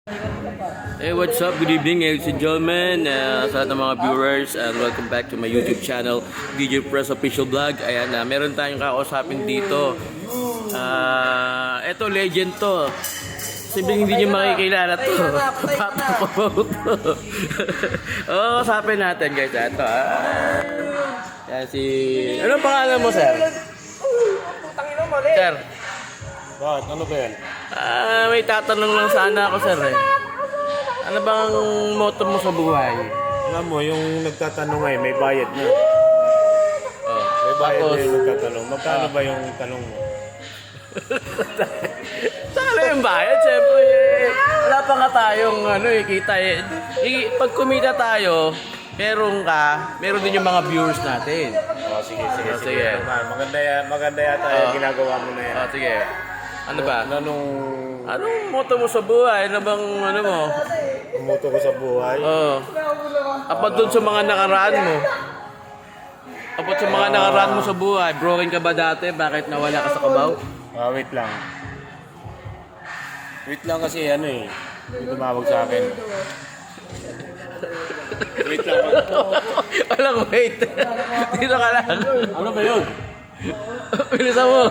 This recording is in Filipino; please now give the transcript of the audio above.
Hey, what's up? Good evening, ladies and gentlemen, sa lahat ng mga viewers, and welcome back to my YouTube channel, DJ Press Official Vlog. Ayan na, meron tayong kakausapin dito. Eto, legend to. Sabihin hindi nyo makikilala to. Papapapaw to. Oo, kausapin natin guys. Eto, yan si... Anong pangalan mo, sir? Sir? Bakit? Ano ba yan? May tatanong lang sana ako, sir. Ano bang motto mo sa buhay? Alam mo, yung nagtatanong ay may bayad na. Oh, May bayad tapos, na yung nagtatanong. Magkano ba yung tanong mo? sana yung bayad, siyempre. Wala pa nga tayong kita eh. Pag kumita tayo, meron din yung mga viewers natin. Oh, sige. Sige. Maganda yata yung ginagawa mo na yan. Sige. Ano ba? Anong Motto mo sa buhay? Ano bang mo? umuto ko sa buhay? Apat dun sa mga nakaraan mo. Apat sa mga nakaraan mo sa buhay. Broken ka ba dati? Bakit nawala ka sa Cubao? Wait lang. Wait lang kasi may tumawag sa akin. Wait lang. Walang wait. Dito ka lang. Ano ba yun? Bilisan mo.